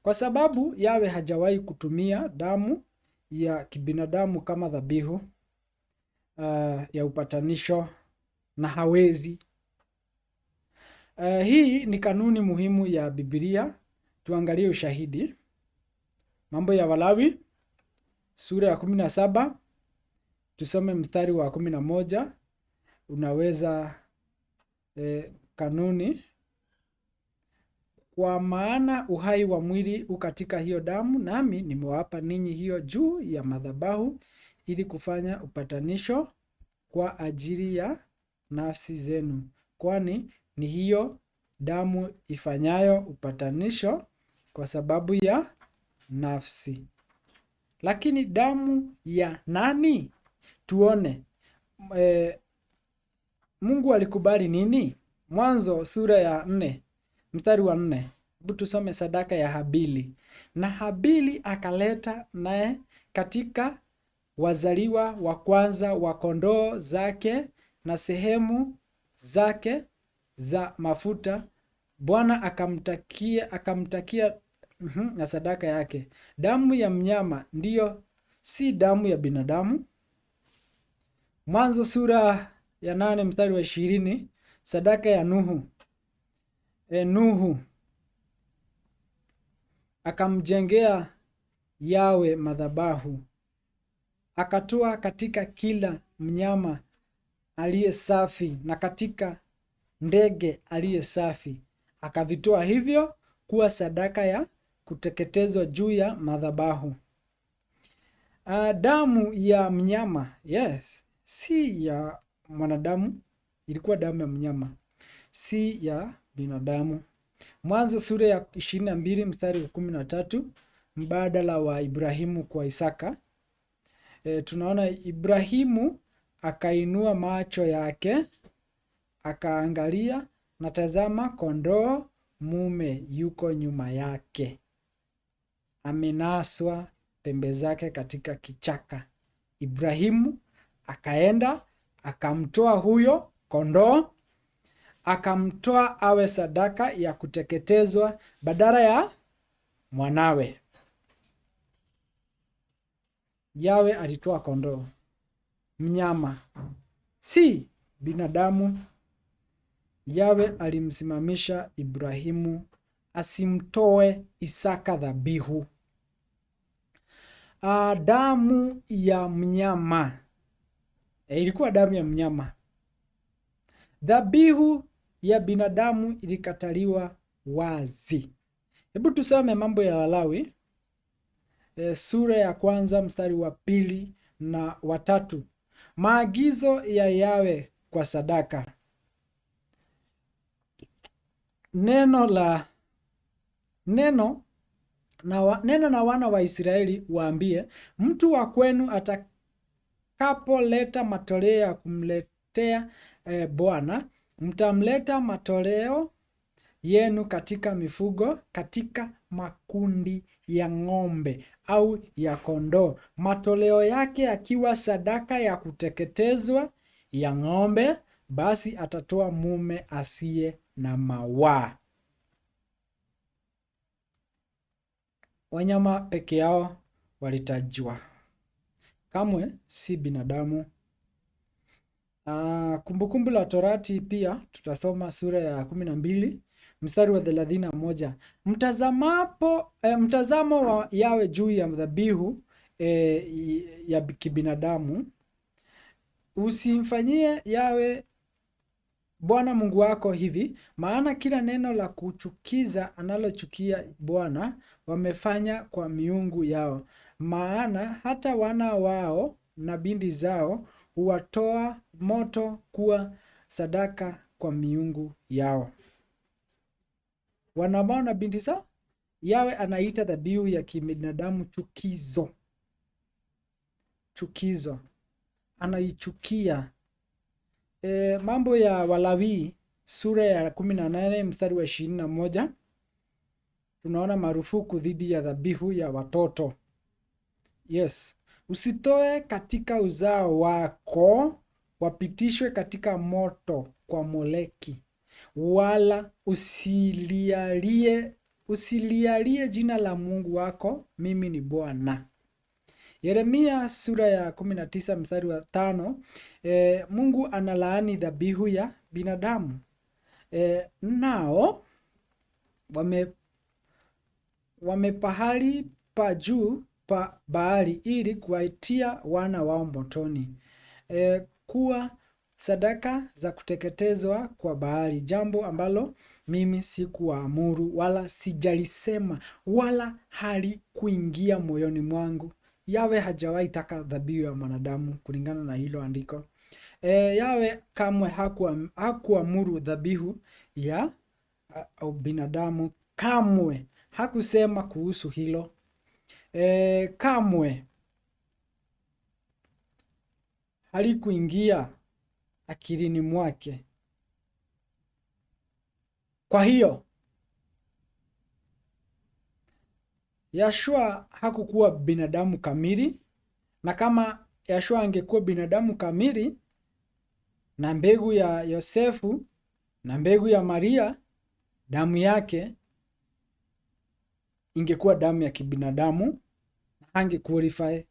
Kwa sababu Yawe hajawahi kutumia damu ya kibinadamu kama dhabihu ya upatanisho na hawezi. Hii ni kanuni muhimu ya Biblia. Tuangalie ushahidi. Mambo ya Walawi sura ya 17, tusome mstari wa 11. Unaweza kanuni: kwa maana uhai wa mwili u katika hiyo damu, nami nimewapa ninyi hiyo juu ya madhabahu, ili kufanya upatanisho kwa ajili ya nafsi zenu, kwani ni hiyo damu ifanyayo upatanisho kwa sababu ya nafsi. Lakini damu ya nani? Tuone. Mungu alikubali nini? Mwanzo sura ya 4 mstari wa 4. Hebu tusome sadaka ya Habili. Na Habili akaleta naye katika wazaliwa wa kwanza wa kondoo zake na sehemu zake za mafuta. Bwana akamtakia na sadaka yake. Damu ya mnyama ndiyo, si damu ya binadamu. Mwanzo sura ya 8 mstari wa 20, sadaka ya Nuhu. Nuhu akamjengea Yawe madhabahu, akatoa katika kila mnyama aliye safi na katika ndege aliye safi, akavitoa hivyo kuwa sadaka ya kuteketezwa juu ya madhabahu. Damu ya mnyama, yes, si ya mwanadamu, ilikuwa damu ya mnyama, si ya binadamu. Mwanzo sura ya 22 mstari wa 13, mbadala wa Ibrahimu kwa Isaka. Tunaona Ibrahimu akainua macho yake, akaangalia, na tazama, kondoo mume yuko nyuma yake, amenaswa pembe zake katika kichaka. Ibrahimu akaenda akamtoa huyo kondoo, akamtoa awe sadaka ya kuteketezwa badala ya mwanawe. Yawe alitoa kondoo, mnyama, si binadamu. Yawe alimsimamisha Ibrahimu asimtoe Isaka dhabihu. Damu ya mnyama, ilikuwa damu ya mnyama. Dhabihu ya binadamu ilikataliwa wazi. Hebu tusome Mambo ya Walawi sura ya 1 mstari wa 2 na wa 3. Maagizo ya Yawe kwa sadaka. Neno na wana wa Israeli waambie, mtu wa kwenu atakapoleta matoleo ya kumletea Bwana, mtamleta matoleo yenu katika mifugo, katika makundi ya ng'ombe au ya kondoo. Matoleo yake akiwa sadaka ya kuteketezwa ya ng'ombe, basi atatoa mume asiye na mawaa. Wanyama peke yao walitajwa, kamwe si binadamu. Kumbukumbu la Torati pia tutasoma sura ya 12 mstari wa 31. Mtazamo wa Yawe juu ya dhabihu ya kibinadamu. Usimfanyie Yawe Bwana Mungu wako hivi, maana kila neno la kuchukiza analochukia Bwana wamefanya kwa miungu yao. Maana hata wana wao na binti zao huwatoa moto kuwa sadaka kwa miungu yao. Wana wao na binti zao, Yawe anaita dhabihu ya kibinadamu chukizo. Chukizo. Anaichukia. Mambo ya Walawi sura ya 18 mstari wa 21, tunaona marufuku dhidi ya dhabihu ya watoto. Yes. Usitoe katika uzao wako wapitishwe katika moto kwa Moleki, wala usilialie jina la Mungu wako, mimi ni Bwana. Yeremia sura ya 19 mstari wa 5, Mungu analaani dhabihu ya binadamu. Nao wamepahali pa juu pa Baali ili kuwaitia wana wao motoni, kuwa sadaka za kuteketezwa kwa Baali, jambo ambalo mimi sikuwaamuru wala sijalisema wala halikuingia moyoni mwangu. Yawe hajawahi taka dhabihu ya mwanadamu kulingana na hilo andiko. Yawe kamwe hakuamuru dhabihu ya binadamu, kamwe hakusema kuhusu hilo. Kamwe halikuingia akilini mwake. Kwa hiyo Yashua hakukuwa binadamu kamili, na kama Yashua angekuwa binadamu kamili na mbegu ya Yosefu na mbegu ya Maria, damu yake ingekuwa damu ya kibinadamu, angequalify.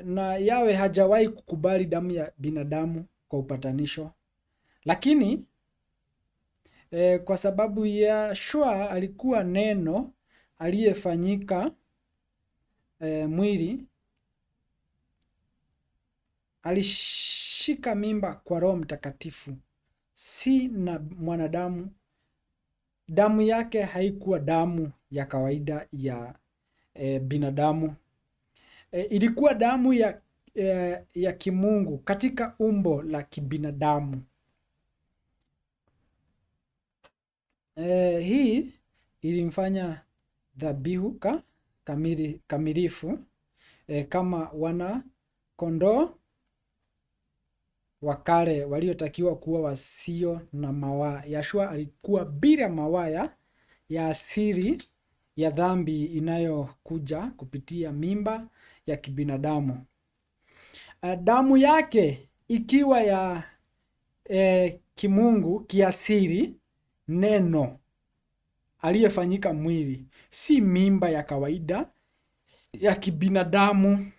Na Yawe hajawahi kukubali damu ya binadamu kwa upatanisho. Lakini kwa sababu Yashua alikuwa neno aliyefanyika mwili, alishika mimba kwa Roho Mtakatifu, si na mwanadamu. Damu yake haikuwa damu ya kawaida ya binadamu. Ilikuwa damu ya kimungu katika umbo la kibinadamu. Hii ilimfanya dhabihu kamilifu kama wana kondoo wa kale waliotakiwa kuwa wasio na mawaa. Yashua alikuwa bila mawaa ya asili ya dhambi inayokuja kupitia mimba ya kibinadamu. Damu yake ikiwa ya kimungu kiasili, neno aliyefanyika mwili, si mimba ya kawaida ya kibinadamu,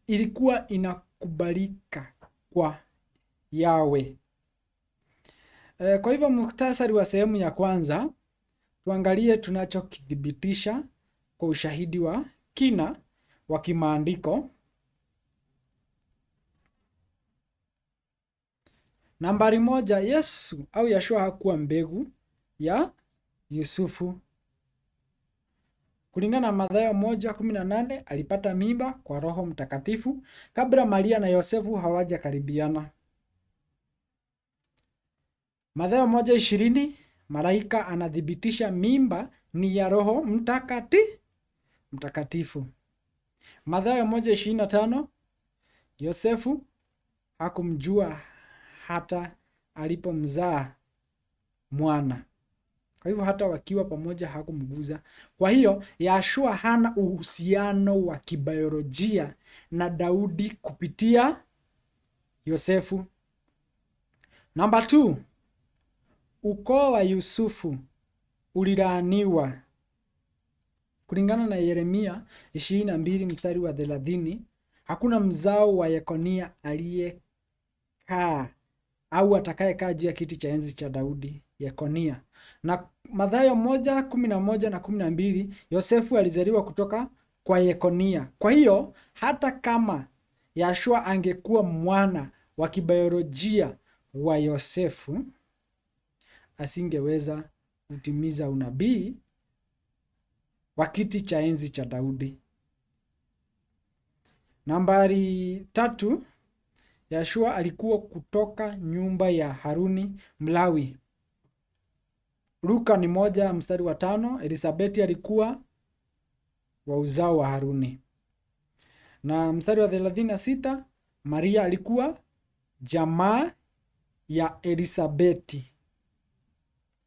ilikuwa inakubalika kwa Yawe. Kwa hivyo muhtasari wa sehemu ya kwanza, tuangalie tunachokithibitisha kwa ushahidi wa kina wa kimaandiko. Nambari 1, Yesu au Yashua hakuwa mbegu ya Yusufu. Kulingana na Mathayo 1:18 alipata mimba kwa Roho Mtakatifu kabla Maria na Yosefu hawajakaribiana. Mathayo 1:20 malaika anathibitisha mimba ni ya Roho Mtakatifu. Mathayo 1:25 Yosefu hakumjua hata alipomzaa mwana. Kwa hivyo hata wakiwa pamoja hakumguza. Kwa hiyo Yahshua hana uhusiano wa kibiolojia na Daudi kupitia Yosefu. Namba 2, ukoo wa Yusufu ulilaaniwa. Kulingana na Yeremia 22:30, hakuna mzao wa Yekonia aliyekaa au atakayekaa juu ya kiti cha enzi cha Daudi, Yekonia. Na Mathayo 1:11 na 12, Yosefu alizaliwa kutoka kwa Yekonia. Kwa hiyo hata kama Yahshua angekuwa mwana wa kibiolojia wa Yosefu, asingeweza kutimiza unabii wa kiti cha enzi cha Daudi. Nambari 3, Yahshua alikuwa kutoka nyumba ya Haruni Mlawi. Luka 1:5, Elisabeti alikuwa wa uzao wa Haruni. Na mstari wa 36, Maria alikuwa jamaa ya Elisabeti.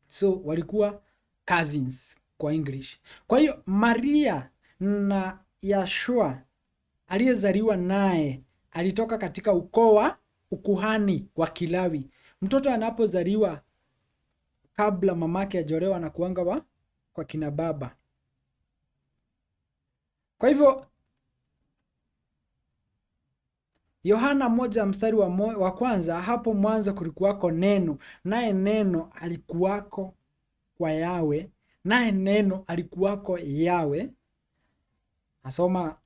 So walikuwa cousins kwa English. Kwa hiyo Maria na Yahshua aliyezaliwa naye alitoka katika ukoo wa ukuhani wa Kilawi. Mtoto anapozaliwa kabla mamake ajolewa na kuanga kwa kina baba. Kwa hivyo Yohana 1:1, hapo mwanzo kulikuwako neno, naye neno alikuwako kwa Yawe, naye neno alikuwako Yawe. Nasoma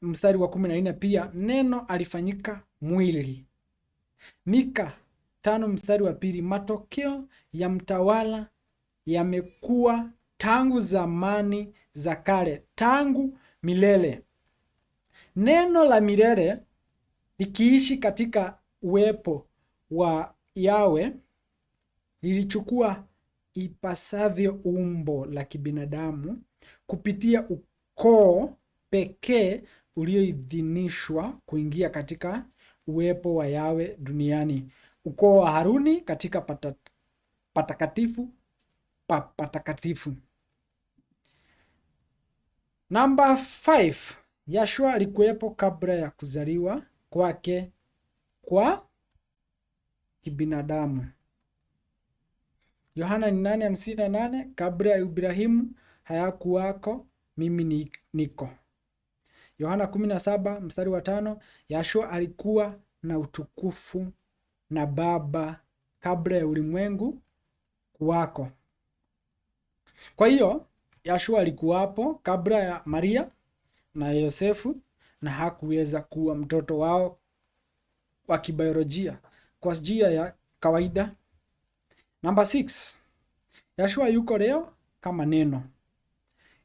mstari wa 14 pia, neno alifanyika mwili. Mika 5:2, matokeo ya mtawala yamekuwa tangu zamani za kale, tangu milele. Neno la milele likiishi katika uwepo wa Yawe lilichukua ipasavyo umbo la kibinadamu kupitia ukoo pekee ulioidhinishwa kuingia katika uwepo wa Yawe duniani, ukoo wa Haruni katika patakatifu patakatifu. Namba 5, Yahshua alikuwepo kabla ya kuzaliwa kwake kwa kibinadamu. Yohana 8:58, kabla ya Ibrahimu hayakuwako, mimi niko. Yohana 17:5, Yahshua alikuwa na utukufu na Baba kabla ya ulimwengu kuwako. Kwa hiyo Yahshua alikuwapo kabla ya Maria na Yosefu na hakuweza kuwa mtoto wao wa kibiolojia kwa njia ya kawaida. Namba 6, Yahshua yuko leo kama neno.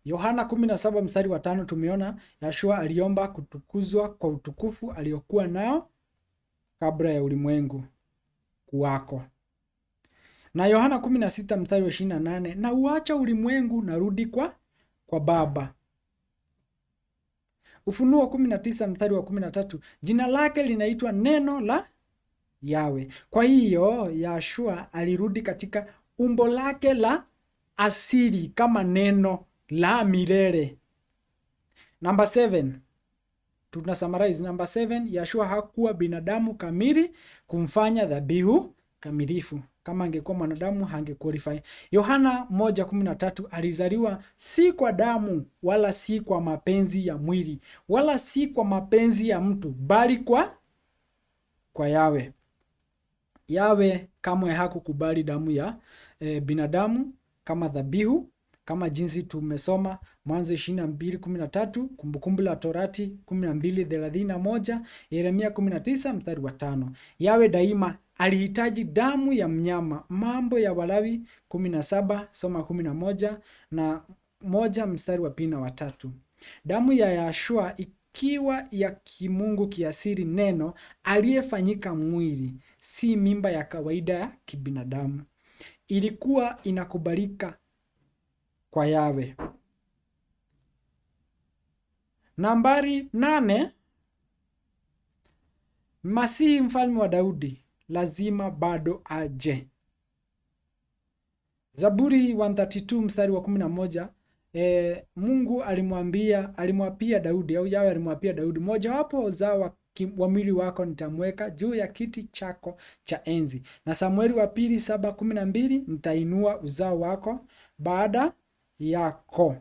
Yohana 17:5 tumeona Yahshua aliomba kutukuzwa kwa utukufu aliokuwa nao kabla ya ulimwengu kuwako. Na Yohana 16:28, na uacha ulimwengu narudi kwa Baba. Ufunuo 19:13, jina lake linaitwa neno la Yawe. Kwa hiyo Yahshua alirudi katika umbo lake la asili kama neno la milele. Namba 7, tuna summarize. Namba 7, Yahshua hakuwa binadamu kamili kumfanya dhabihu kamilifu. Kama angekuwa mwanadamu hangequalify. Yohana 1:13, alizaliwa si kwa damu wala si kwa mapenzi ya mwili wala si kwa mapenzi ya mtu bali kwa Yawe. Yawe kamwe hakukubali damu ya binadamu kama dhabihu, kama jinsi tumesoma Mwanzo 22:13, Kumbukumbu la Torati 12:31, Yeremia 19:5. Yawe daima alihitaji damu ya mnyama. Mambo ya Walawi 17, soma 11, na 1 mstari wa 2 na 3. Damu ya Yahshua ikiwa ya kimungu kiasiri, neno aliyefanyika mwili, si mimba ya kawaida ya kibinadamu, ilikuwa inakubalika kwa Yawe. Nambari 8, Masihi mfalme wa Daudi lazima bado aje. Zaburi 132 mstari wa 11, Mungu alimwapia Daudi, au Yawe alimwapia Daudi, mojawapo uzao wa mwili wako nitamweka juu ya kiti chako cha enzi. Na Samueli wa pili 7:12, nitainua uzao wako baada yako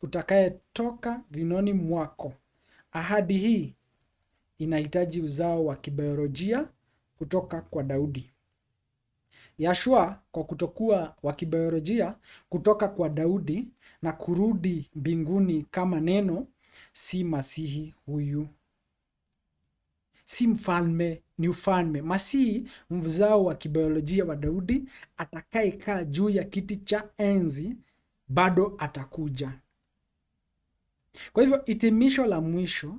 utakayetoka vinoni mwako. Ahadi hii inahitaji uzao wa kibiolojia kutoka kwa Daudi. Yahshua kwa kutokuwa wa kibiolojia kutoka kwa Daudi na kurudi mbinguni kama neno, si Masihi huyu, si mfalme, ni ufalme. Masihi mzao wa kibiolojia wa Daudi atakayekaa juu ya kiti cha enzi bado atakuja. Kwa hivyo hitimisho la mwisho,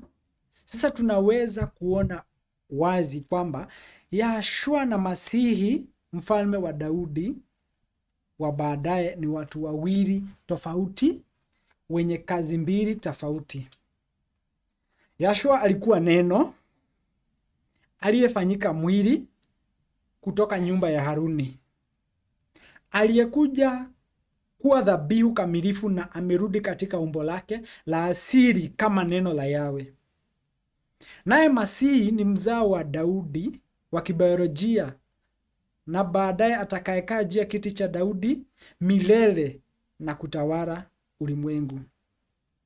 sasa tunaweza kuona wazi kwamba Yahshua na Masihi mfalme wa Daudi wa baadaye ni watu wawili tofauti wenye kazi mbili tofauti. Yahshua alikuwa neno aliyefanyika mwili kutoka nyumba ya Haruni, aliyekuja kuwa dhabihu kamilifu na amerudi katika umbo lake la asili kama neno la Yawe. Naye Masihi ni mzao wa Daudi wa kibiolojia na baadaye atakayekaa juu ya kiti cha Daudi milele na kutawala ulimwengu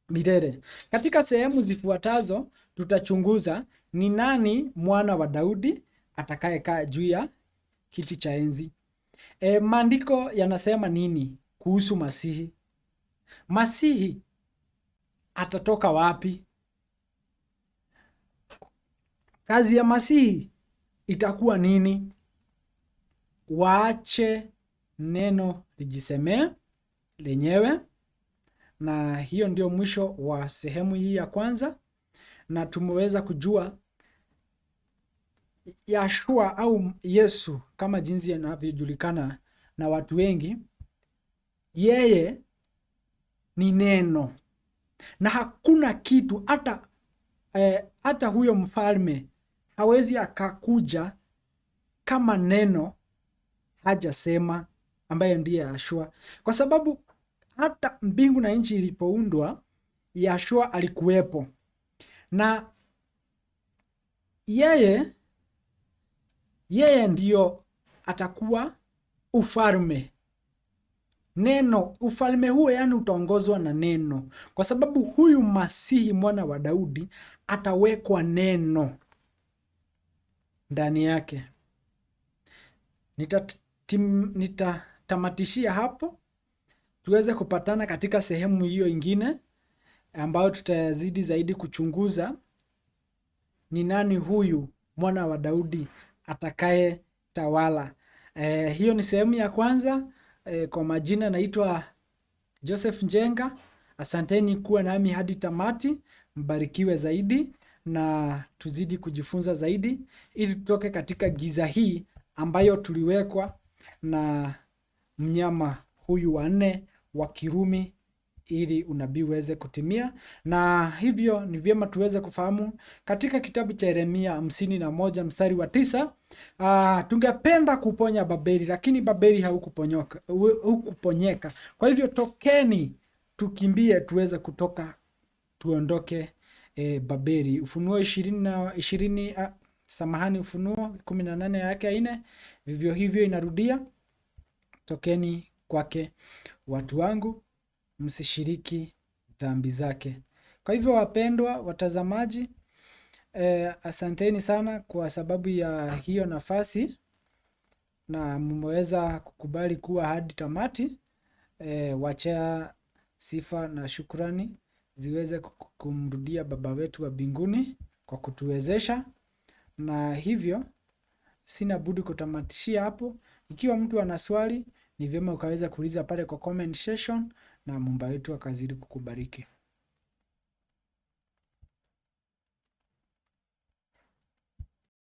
milele. Katika sehemu zifuatazo tutachunguza ni nani mwana wa Daudi atakayekaa juu ya kiti cha enzi. Maandiko yanasema nini kuhusu Masihi? Masihi atatoka wapi? Kazi ya Masihi itakuwa nini? Waache neno lijisemee lenyewe. Na hiyo ndio mwisho wa sehemu hii ya kwanza, na tumeweza kujua Yahshua au Yesu kama jinsi anavyojulikana na watu wengi. Yeye ni neno, na hakuna kitu hata huyo mfalme hawezi akakuja kama neno hajasema, ambaye ndiye Yahshua, kwa sababu hata mbingu na nchi ilipoundwa Yahshua alikuwepo, na yeye ndiyo atakuwa ufalme. Neno, ufalme huo yani utaongozwa na neno, kwa sababu huyu Masihi mwana wa Daudi atawekwa neno ndani yake. Nitatamatishia hapo, tuweze kupatana katika sehemu hiyo ingine ambayo tutazidi zaidi kuchunguza ni nani huyu mwana wa Daudi atakaye tawala. Hiyo ni sehemu ya kwanza. Kwa majina naitwa Joseph Njenga. Asanteni kuwa nami hadi tamati. Mbarikiwe zaidi na tuzidi kujifunza zaidi ili tutoke katika giza hii ambayo tuliwekwa na mnyama huyu wa 4 wa Kirumi, ili unabii uweze kutimia. Na hivyo ni vyema tuweze kufahamu katika kitabu cha Yeremia 51 mstari wa 9, tungependa kuponya Babeli, lakini Babeli hukuponyeka. Kwa hivyo tokeni tukimbie tuweze kutoka, tuondoke Babeli. Ufunuo 18 yake 4 vivyo hivyo inarudia, tokeni kwake watu wangu, msishiriki dhambi zake. Kwa hivyo wapendwa watazamaji, asanteni sana kwa sababu ya hiyo nafasi, na mmeweza kukubali kuwa hadi tamati. Wacha sifa na shukrani ziweze kumrudia Baba wetu wa mbinguni kwa kutuwezesha, na hivyo sina budi kutamatishia hapo. Ikiwa mtu ana swali, ni vyema ukaweza kuuliza pale kwa comment section, na Mungu wetu akazidi kukubariki.